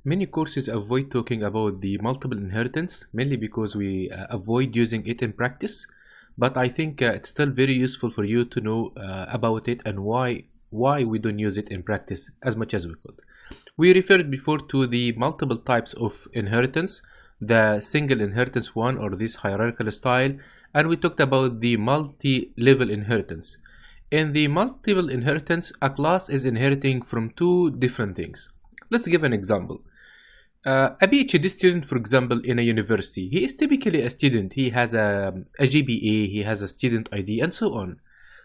Many courses avoid talking about the multiple inheritance, mainly because we avoid using it in practice. But I think it's still very useful for you to know about it and why we don't use it in practice as much as we could. We referred before to the multiple types of inheritance, the single inheritance one or this hierarchical style, and we talked about the multi-level inheritance. In the multiple inheritance, a class is inheriting from two different things. Let's give an example. A PhD student, for example, in a university, he is typically a student. He has a GPA, he has a student ID, and so on.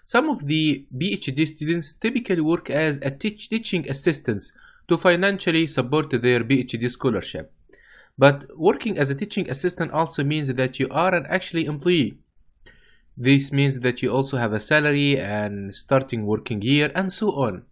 Some of the PhD students typically work as a teaching assistants to financially support their PhD scholarship. But working as a teaching assistant also means that you are an actually employee. This means that you also have a salary and starting working year and so on.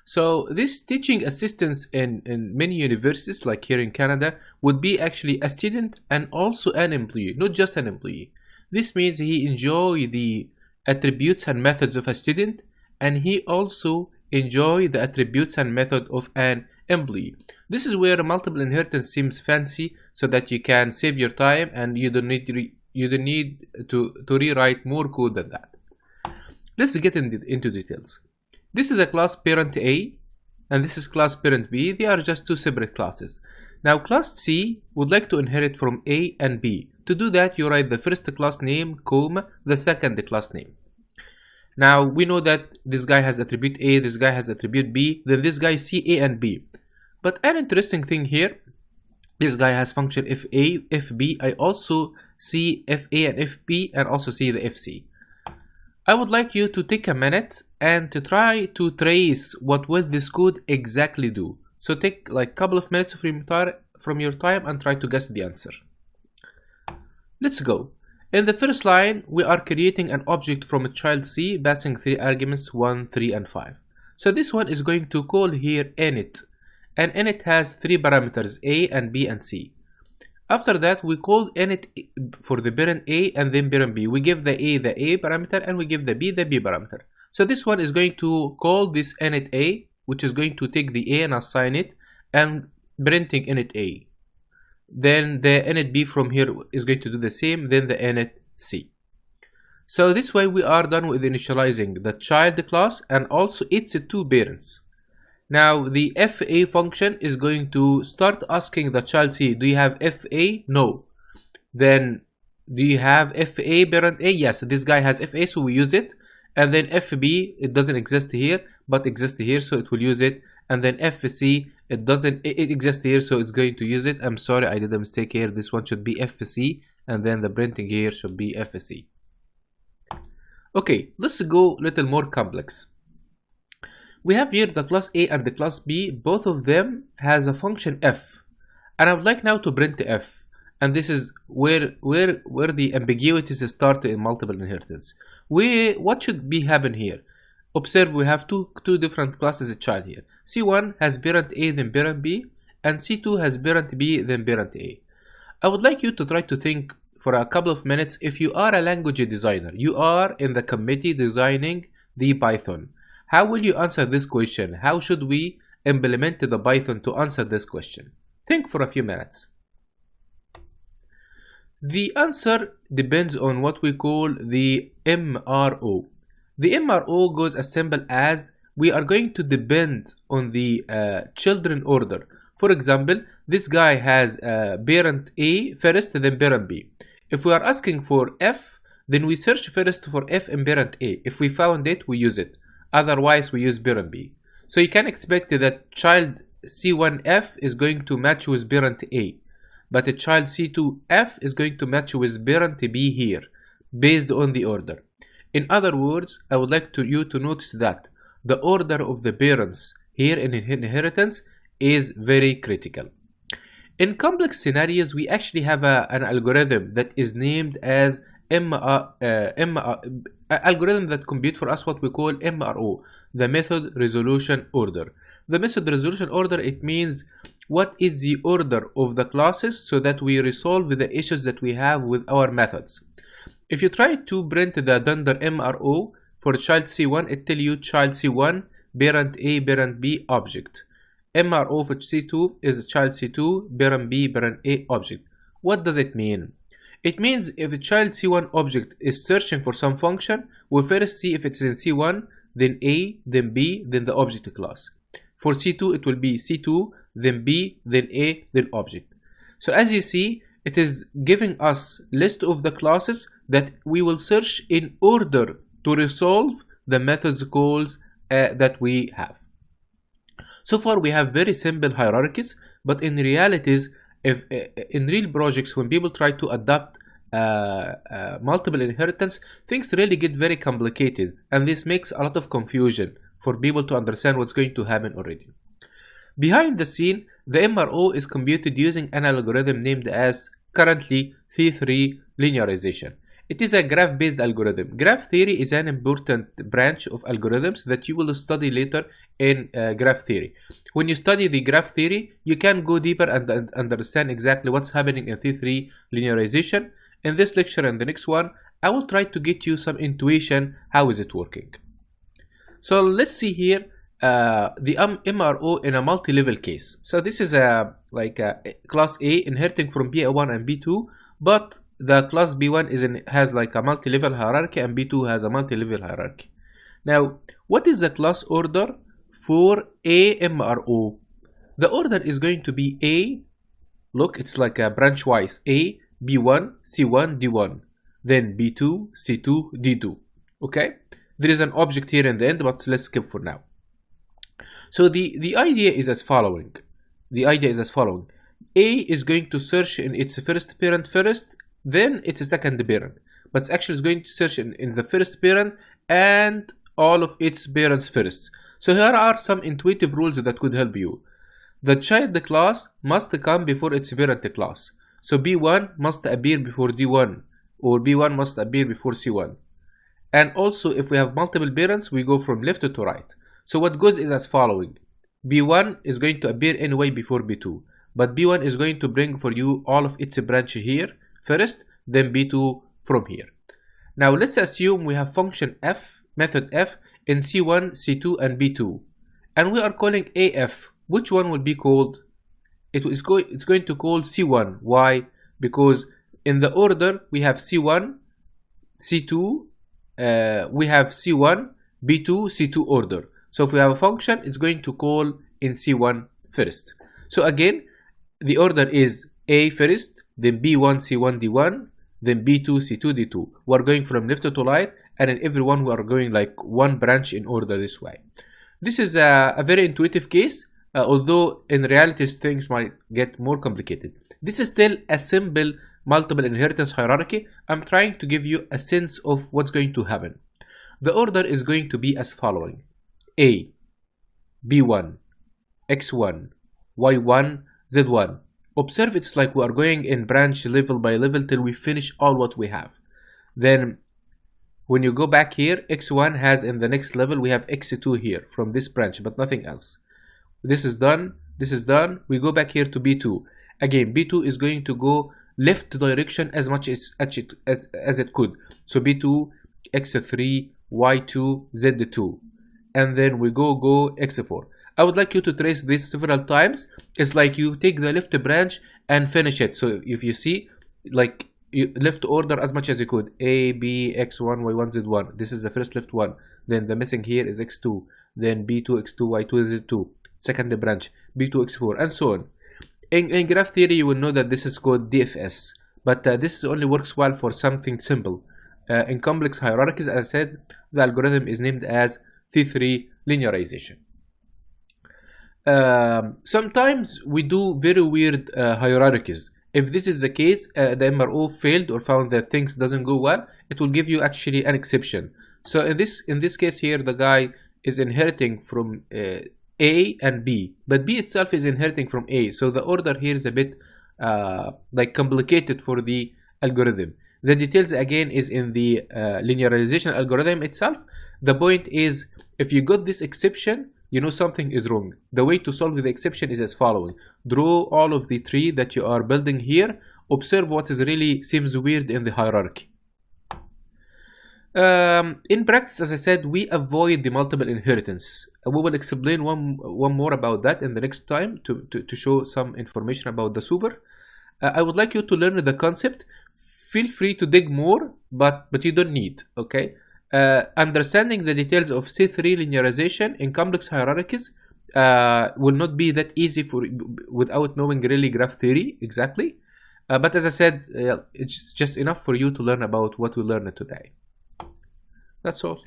So this teaching assistants in many universities like here in Canada would be actually a student and also an employee, not just an employee. This means he enjoy the attributes and methods of a student, and he also enjoy the attributes and method of an employee. This is where multiple inheritance seems fancy, so that you can save your time and you don't need to rewrite more code than that. Let's get into details. This is a class parent A and this is class parent B. They are just two separate classes. Now class C would like to inherit from A and B. To do that, you write the first class name, comma, the second class name. Now we know that this guy has attribute A, this guy has attribute B, then this guy C, A and B. But an interesting thing here, this guy has function if A, if B. I also see if A and if B and also see the if C. I would like you to take a minute and to try to trace what will this code exactly do. So take like a couple of minutes from your time and try to guess the answer. Let's go. In the first line, we are creating an object from a child C, passing 3 arguments 1, 3 and 5. So this one is going to call here init, and init has 3 parameters A and B and C. After that, we call init for the parent A and then parent B. We give the A parameter and we give the B parameter. So this one is going to call this init A, which is going to take the A and assign it and printing init A. Then the init B from here is going to do the same, then the init C. So this way we are done with initializing the child class and also its 2 parents. Now the FA function is going to start asking the child C, do you have FA? No. Then do you have FA parent A? Yes, this guy has FA, so we use it. And then FB, it doesn't exist here, but exists here, so it will use it. And then FC, it exists here, so it's going to use it. I'm sorry, I did a mistake here. This one should be FC, and then the printing here should be FC. Okay, let's go a little more complex. We have here the class A and the class B. Both of them has a function f, and I would like now to print the f. And this is where the ambiguities start in multiple inheritance. What should be happen here? Observe, we have two different classes of child here. C1 has parent A then parent B, and C2 has parent B then parent A. I would like you to try to think for a couple of minutes. If you are a language designer, you are in the committee designing the Python. How will you answer this question? How should we implement the Python to answer this question? Think for a few minutes. The answer depends on what we call the MRO. The MRO goes as simple as we are going to depend on the children order. For example, this guy has parent A first, then parent B. If we are asking for F, then we search first for F in parent A. If we found it, we use it. Otherwise, we use parent B. So you can expect that child C1F is going to match with parent A, but a child C2F is going to match with parent B here, based on the order. In other words, I would like you to notice that the order of the parents here in inheritance is very critical. In complex scenarios, we actually have an algorithm that is named as algorithm that compute for us what we call MRO, the method resolution order. The method resolution order, it means what is the order of the classes so that we resolve the issues that we have with our methods. If you try to print the dunder MRO for child C1, it tell you child C1 parent A parent B object. MRO for C2 is child C2, parent B, parent A object. What does it mean? It means if a child C1 object is searching for some function, we first see if it's in C1, then A, then B, then the object class. For C2, it will be C2, then B, then A, then object. So as you see, it is giving us list of the classes that we will search in order to resolve the methods calls that we have. So far we have very simple hierarchies, but in realities, if in real projects, when people try to adopt multiple inheritance, things really get very complicated, and this makes a lot of confusion for people to understand what's going to happen already. Behind the scene, the MRO is computed using an algorithm named as currently C3 linearization. It is a graph-based algorithm. Graph theory is an important branch of algorithms that you will study later in graph theory. When you study the graph theory, you can go deeper and understand exactly what's happening in C3 linearization. In this lecture and the next one, I will try to get you some intuition how is it working. So let's see here the MRO in a multi-level case. So this is like class A inheriting from B1 and B2, but the class B1 has like a multi-level hierarchy and B2 has a multi-level hierarchy. Now, what is the class order for A MRO? The order is going to be A. Look, it's like a branch wise. A, B1, C1, D1. Then B2, C2, D2. Okay? There is an object here in the end, but let's skip for now. So the idea is as following. A is going to search in its first parent first, then its second parent. But it's actually going to search in the first parent and all of its parents first. So here are some intuitive rules that could help you. The child class must come before its parent class. So B1 must appear before D1, or B1 must appear before C1. And also, if we have multiple parents, we go from left to right. So what goes is as following. B1 is going to appear anyway before B2, but B1 is going to bring for you all of its branch here first, then B2 from here. Now let's assume we have function f, method f, in C1, C2, and B2, and we are calling AF. Which one will be called? It's going to call C1. Why? Because in the order we have C1, C2, we have C1, B2, C2 order. So if we have a function, it's going to call in C1 first. So again, the order is A first, then B1, C1, D1, then B2, C2, D2. We're going from left to right, and in every one we are going like one branch in order this way. This is a very intuitive case, although in reality things might get more complicated. This is still a simple multiple inheritance hierarchy. I'm trying to give you a sense of what's going to happen. The order is going to be as following. A, B1, X1, Y1, Z1. Observe it's like we are going in branch level by level till we finish all what we have. Then when you go back here, X1 has in the next level we have X2 here from this branch, but nothing else. This is done, this is done. We go back here to B2. Again, B2 is going to go left direction as much as it could. So B2, X3, Y2, Z2. And then we go X4. I would like you to trace this several times. It's like you take the left branch and finish it. So if you see, like you left order as much as you could. A, B, X1, Y1, Z1. This is the first left one. Then the missing here is X2. Then B2, X2, Y2, Z2. Second branch, B2, X4, and so on. In graph theory, you will know that this is called DFS. But this only works well for something simple. In complex hierarchies, as I said, the algorithm is named as C3 linearization. Sometimes we do very weird hierarchies. If this is the case, the MRO failed or found that things doesn't go well, it will give you actually an exception. So in this case here, the guy is inheriting from A and B, but B itself is inheriting from A. So the order here is a bit like complicated for the algorithm. The details again is in the linearization algorithm itself. The point is, if you got this exception, you know something is wrong. The way to solve the exception is as following. Draw all of the tree that you are building here. Observe what is really seems weird in the hierarchy. In practice, as I said, we avoid the multiple inheritance. We will explain one more about that in the next time to show some information about the super. I would like you to learn the concept. Feel free to dig more, but you don't need, okay? Understanding the details of C3 linearization in complex hierarchies will not be that easy without knowing really graph theory exactly. But as I said, it's just enough for you to learn about what we learned today. That's all.